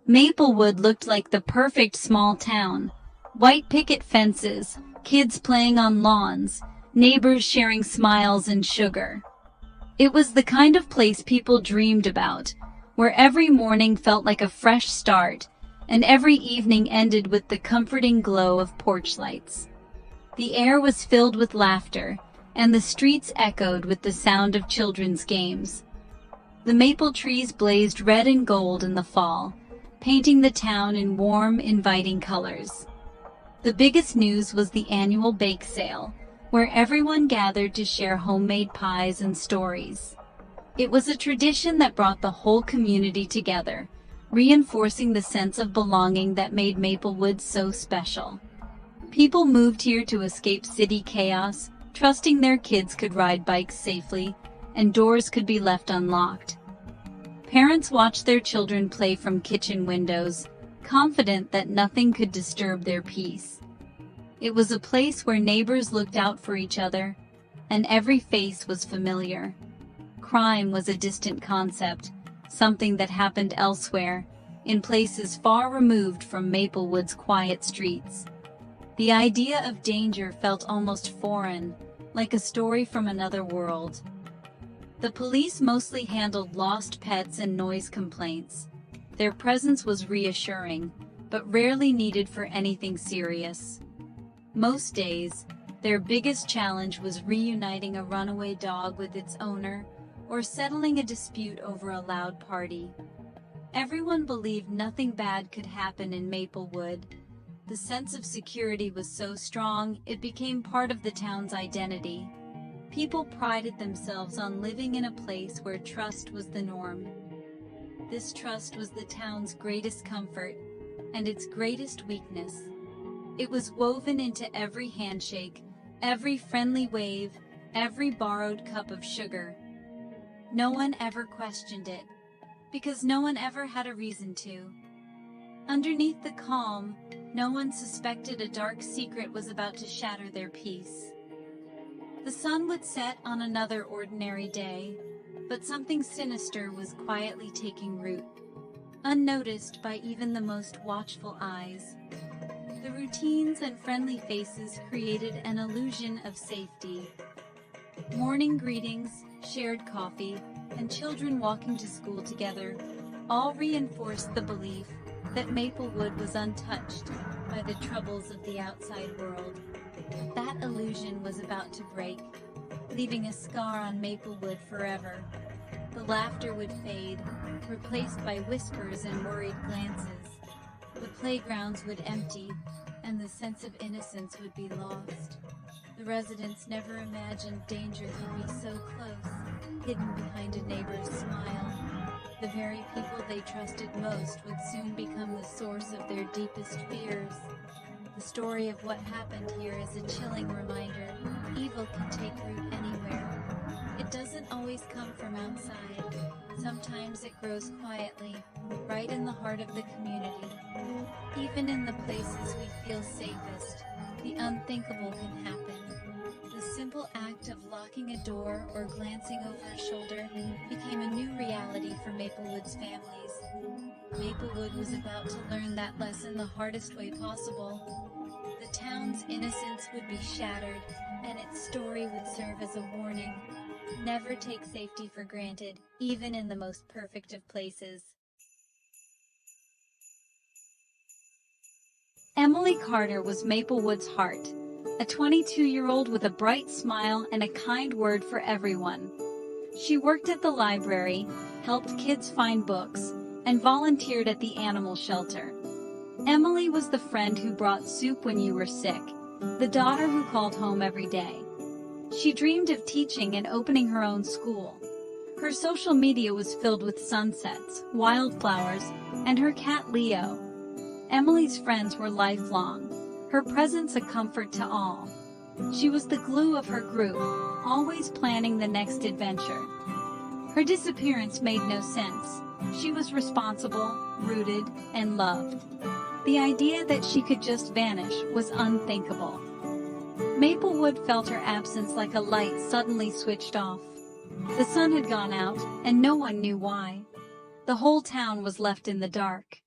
Maplewood looked like the perfect small town. White picket fences, kids playing on lawns, neighbors sharing smiles and sugar. It was the kind of place people dreamed about, where every morning felt like a fresh start, and every evening ended with the comforting glow of porch lights. The air was filled with laughter, and the streets echoed with the sound of children's games. The maple trees blazed red and gold in the fall, painting the town in warm, inviting colors. The biggest news was the annual bake sale, where everyone gathered to share homemade pies and stories. It was a tradition that brought the whole community together, reinforcing the sense of belonging that made Maplewood so special. People moved here to escape city chaos, trusting their kids could ride bikes safely, and doors could be left unlocked. Parents watched their children play from kitchen windows, confident that nothing could disturb their peace. It was a place where neighbors looked out for each other, and every face was familiar. Crime was a distant concept, something that happened elsewhere, in places far removed from Maplewood's quiet streets. The idea of danger felt almost foreign, like a story from another world. The police mostly handled lost pets and noise complaints. Their presence was reassuring, but rarely needed for anything serious. Most days, their biggest challenge was reuniting a runaway dog with its owner or settling a dispute over a loud party. Everyone believed nothing bad could happen in Maplewood. The sense of security was so strong, it became part of the town's identity. People prided themselves on living in a place where trust was the norm. This trust was the town's greatest comfort and its greatest weakness. It was woven into every handshake, every friendly wave, every borrowed cup of sugar. No one ever questioned it, because no one ever had a reason to. Underneath the calm, no one suspected a dark secret was about to shatter their peace. The sun would set on another ordinary day, but something sinister was quietly taking root, unnoticed by even the most watchful eyes. The routines and friendly faces created an illusion of safety. Morning greetings, shared coffee, and children walking to school together all reinforced the belief that Maplewood was untouched by the troubles of the outside world. That illusion was about to break, leaving a scar on Maplewood forever. The laughter would fade, replaced by whispers and worried glances. The playgrounds would empty, and the sense of innocence would be lost. The residents never imagined danger could be so close, hidden behind a neighbor's smile. The very people they trusted most would soon become the source of their deepest fears. The story of what happened here is a chilling reminder: evil can take root anywhere. It doesn't always come from outside. Sometimes it grows quietly, right in the heart of the community. Even in the places we feel safest, the unthinkable can happen. The simple act of locking a door or glancing over a shoulder became a new reality for Maplewood's families. Maplewood was about to learn that lesson the hardest way possible. The town's innocence would be shattered, and its story would serve as a warning. Never take safety for granted, even in the most perfect of places. Emily Carter was Maplewood's heart, a 22-year-old with a bright smile and a kind word for everyone. She worked at the library, helped kids find books, and volunteered at the animal shelter. Emily was the friend who brought soup when you were sick, the daughter who called home every day. She dreamed of teaching and opening her own school. Her social media was filled with sunsets, wildflowers, and her cat Leo. Emily's friends were lifelong, her presence a comfort to all. She was the glue of her group, always planning the next adventure. Her disappearance made no sense. She was responsible, rooted, and loved. The idea that she could just vanish was unthinkable. Maplewood felt her absence like a light suddenly switched off. The sun had gone out, and no one knew why. The whole town was left in the dark.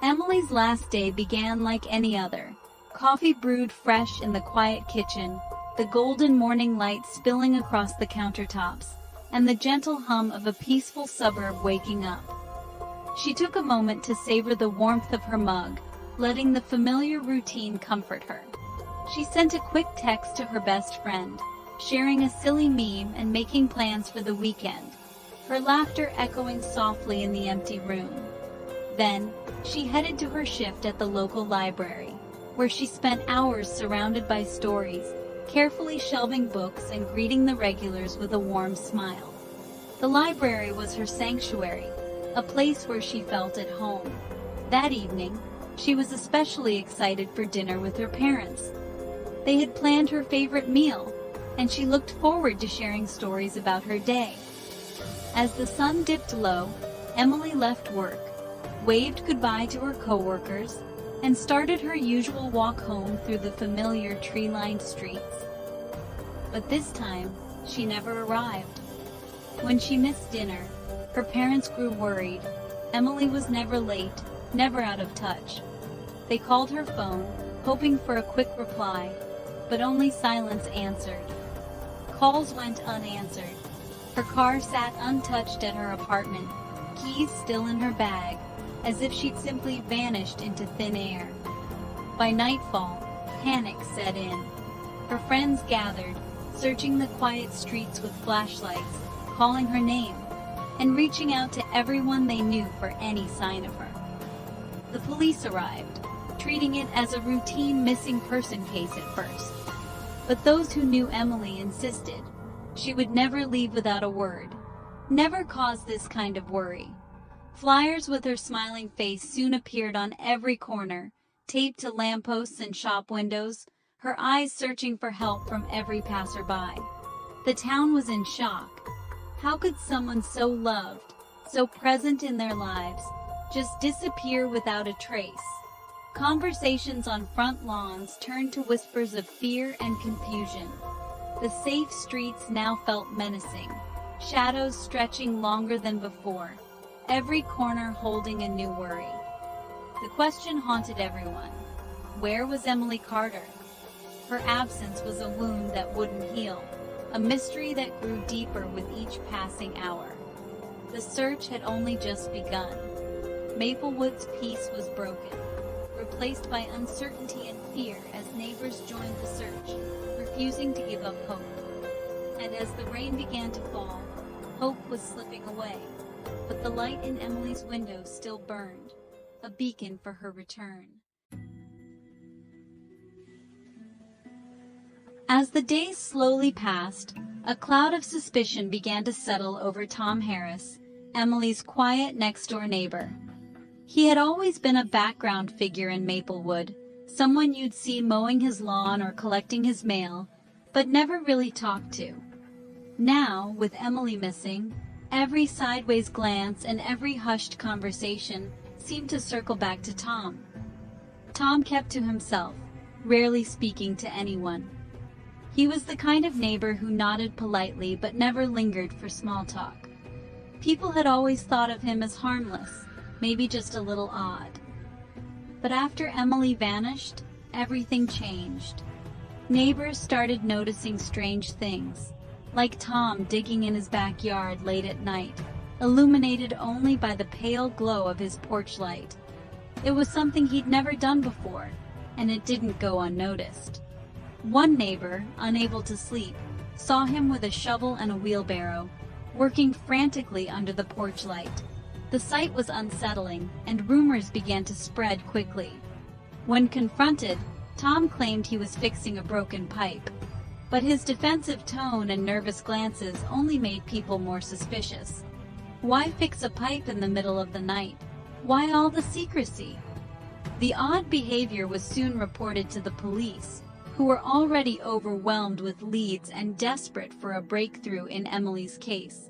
Emily's last day began like any other. Coffee brewed fresh in the quiet kitchen, the golden morning light spilling across the countertops, and the gentle hum of a peaceful suburb waking up. She took a moment to savor the warmth of her mug, letting the familiar routine comfort her. She sent a quick text to her best friend, sharing a silly meme and making plans for the weekend, her laughter echoing softly in the empty room. Then, she headed to her shift at the local library, where she spent hours surrounded by stories, carefully shelving books and greeting the regulars with a warm smile. The library was her sanctuary, a place where she felt at home. That evening, she was especially excited for dinner with her parents. They had planned her favorite meal, and she looked forward to sharing stories about her day. As the sun dipped low, Emily left work, waved goodbye to her coworkers, and started her usual walk home through the familiar tree-lined streets. But this time, she never arrived. When she missed dinner, her parents grew worried. Emily was never late, never out of touch. They called her phone, hoping for a quick reply, but only silence answered. Calls went unanswered. Her car sat untouched at her apartment, keys still in her bag, as if she'd simply vanished into thin air. By nightfall, panic set in. Her friends gathered, searching the quiet streets with flashlights, calling her name, and reaching out to everyone they knew for any sign of her. The police arrived, treating it as a routine missing person case at first. But those who knew Emily insisted she would never leave without a word, never cause this kind of worry. Flyers with her smiling face soon appeared on every corner, taped to lampposts and shop windows, her eyes searching for help from every passerby. The town was in shock. How could someone so loved, so present in their lives, just disappear without a trace? Conversations on front lawns turned to whispers of fear and confusion. The safe streets now felt menacing, shadows stretching longer than before, every corner holding a new worry. The question haunted everyone. Where was Emily Carter? Her absence was a wound that wouldn't heal, a mystery that grew deeper with each passing hour. The search had only just begun. Maplewood's peace was broken, replaced by uncertainty and fear as neighbors joined the search, refusing to give up hope. And as the rain began to fall, hope was slipping away, but the light in Emily's window still burned, a beacon for her return. As the days slowly passed, a cloud of suspicion began to settle over Tom Harris, Emily's quiet next-door neighbor. He had always been a background figure in Maplewood, someone you'd see mowing his lawn or collecting his mail, but never really talked to. Now, with Emily missing, every sideways glance and every hushed conversation seemed to circle back to Tom. Tom kept to himself, rarely speaking to anyone. He was the kind of neighbor who nodded politely but never lingered for small talk. People had always thought of him as harmless, maybe just a little odd. But after Emily vanished, everything changed. Neighbors started noticing strange things, like Tom digging in his backyard late at night, illuminated only by the pale glow of his porch light. It was something he'd never done before, and it didn't go unnoticed. One neighbor, unable to sleep, saw him with a shovel and a wheelbarrow, working frantically under the porch light. The sight was unsettling, and rumors began to spread quickly. When confronted, Tom claimed he was fixing a broken pipe, but his defensive tone and nervous glances only made people more suspicious. Why fix a pipe in the middle of the night? Why all the secrecy? The odd behavior was soon reported to the police, who were already overwhelmed with leads and desperate for a breakthrough in Emily's case.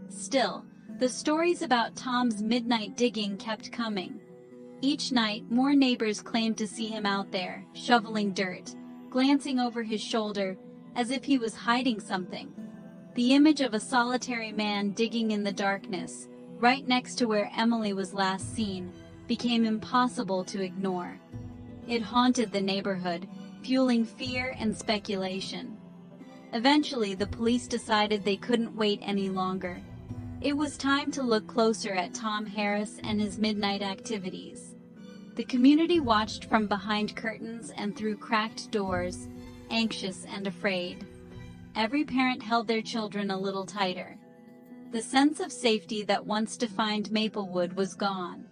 Still, the stories about Tom's midnight digging kept coming. Each night, more neighbors claimed to see him out there, shoveling dirt, glancing over his shoulder as if he was hiding something. The image of a solitary man digging in the darkness, right next to where Emily was last seen, became impossible to ignore. It haunted the neighborhood, fueling fear and speculation. Eventually, the police decided they couldn't wait any longer. It was time to look closer at Tom Harris and his midnight activities. The community watched from behind curtains and through cracked doors, anxious and afraid. Every parent held their children a little tighter. The sense of safety that once defined Maplewood was gone.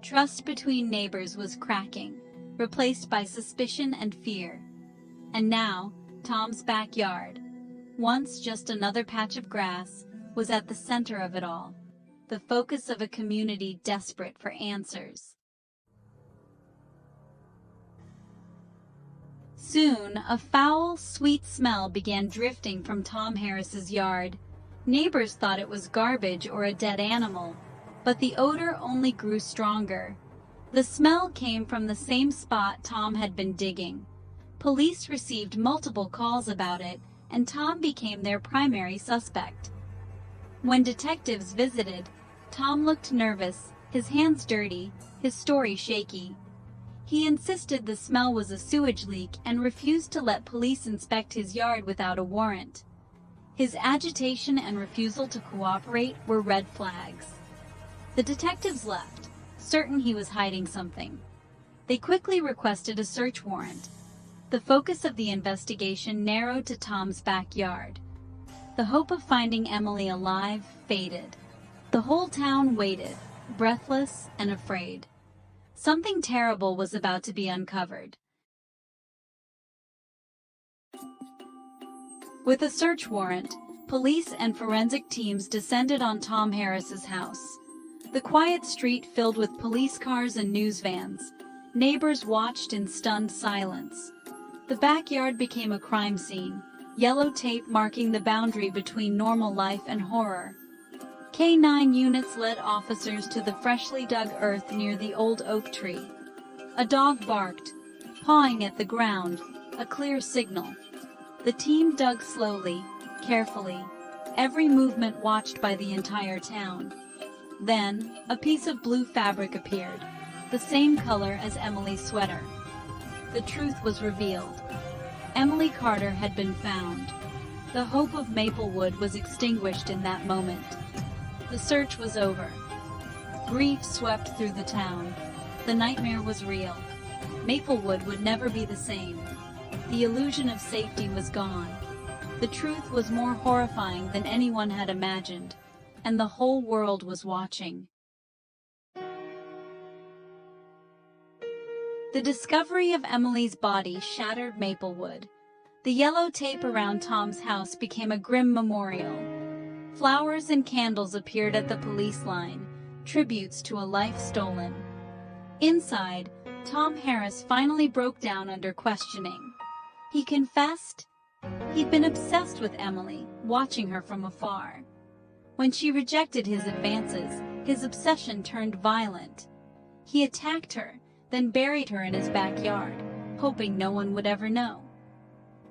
Trust between neighbors was cracking, replaced by suspicion and fear. And now, Tom's backyard, once just another patch of grass, was at the center of it all, the focus of a community desperate for answers. Soon, a foul, sweet smell began drifting from Tom Harris's yard. Neighbors thought it was garbage or a dead animal, but the odor only grew stronger. The smell came from the same spot Tom had been digging. Police received multiple calls about it, and Tom became their primary suspect. When detectives visited, Tom looked nervous, his hands dirty, his story shaky. He insisted the smell was a sewage leak and refused to let police inspect his yard without a warrant. His agitation and refusal to cooperate were red flags. The detectives left, certain he was hiding something. They quickly requested a search warrant. The focus of the investigation narrowed to Tom's backyard. The hope of finding Emily alive faded. The whole town waited, breathless and afraid. Something terrible was about to be uncovered. With a search warrant, police and forensic teams descended on Tom Harris's house. The quiet street filled with police cars and news vans. Neighbors watched in stunned silence. The backyard became a crime scene, yellow tape marking the boundary between normal life and horror. K-9 units led officers to the freshly dug earth near the old oak tree. A dog barked, pawing at the ground, a clear signal. The team dug slowly, carefully, every movement watched by the entire town. Then, a piece of blue fabric appeared, the same color as Emily's sweater. The truth was revealed. Emily Carter had been found. The hope of Maplewood was extinguished in that moment. The search was over. Grief swept through the town. The nightmare was real. Maplewood would never be the same. The illusion of safety was gone. The truth was more horrifying than anyone had imagined, and the whole world was watching. The discovery of Emily's body shattered Maplewood. The yellow tape around Tom's house became a grim memorial. Flowers and candles appeared at the police line, tributes to a life stolen. Inside, Tom Harris finally broke down under questioning. He confessed he'd been obsessed with Emily, watching her from afar. When she rejected his advances, his obsession turned violent. He attacked her, then buried her in his backyard, hoping no one would ever know.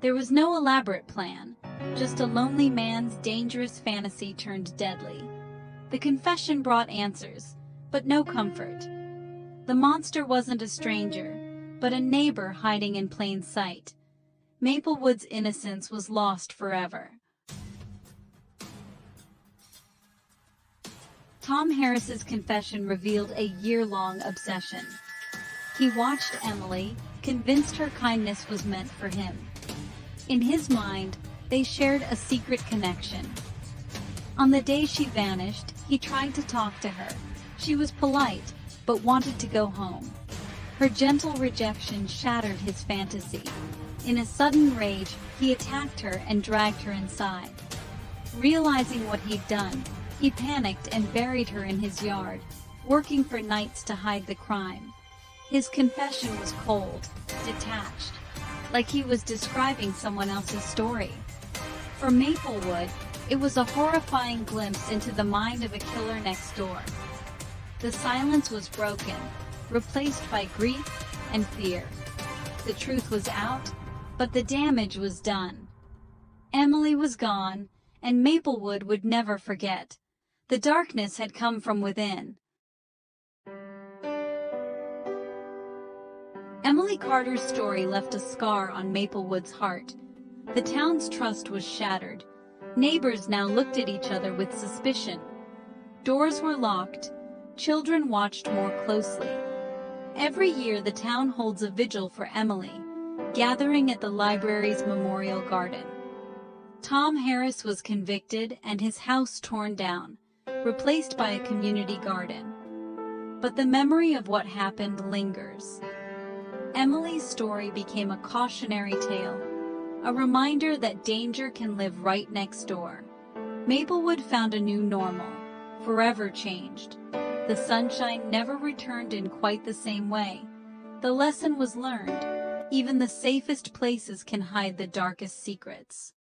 There was no elaborate plan, just a lonely man's dangerous fantasy turned deadly. The confession brought answers, but no comfort. The monster wasn't a stranger, but a neighbor hiding in plain sight. Maplewood's innocence was lost forever. Tom Harris's confession revealed a year-long obsession. He watched Emily, convinced her kindness was meant for him. In his mind, they shared a secret connection. On the day she vanished, he tried to talk to her. She was polite, but wanted to go home. Her gentle rejection shattered his fantasy. In a sudden rage, he attacked her and dragged her inside. Realizing what he'd done, he panicked and buried her in his yard, working for nights to hide the crime. His confession was cold, detached, like he was describing someone else's story. For Maplewood, it was a horrifying glimpse into the mind of a killer next door. The silence was broken, replaced by grief and fear. The truth was out, but the damage was done. Emily was gone, and Maplewood would never forget. The darkness had come from within. Emily Carter's story left a scar on Maplewood's heart. The town's trust was shattered. Neighbors now looked at each other with suspicion. Doors were locked. Children watched more closely. Every year the town holds a vigil for Emily, gathering at the library's memorial garden. Tom Harris was convicted and his house torn down, replaced by a community garden. But the memory of what happened lingers. Emily's story became a cautionary tale, a reminder that danger can live right next door. Maplewood found a new normal, forever changed. The sunshine never returned in quite the same way. The lesson was learned. Even the safest places can hide the darkest secrets.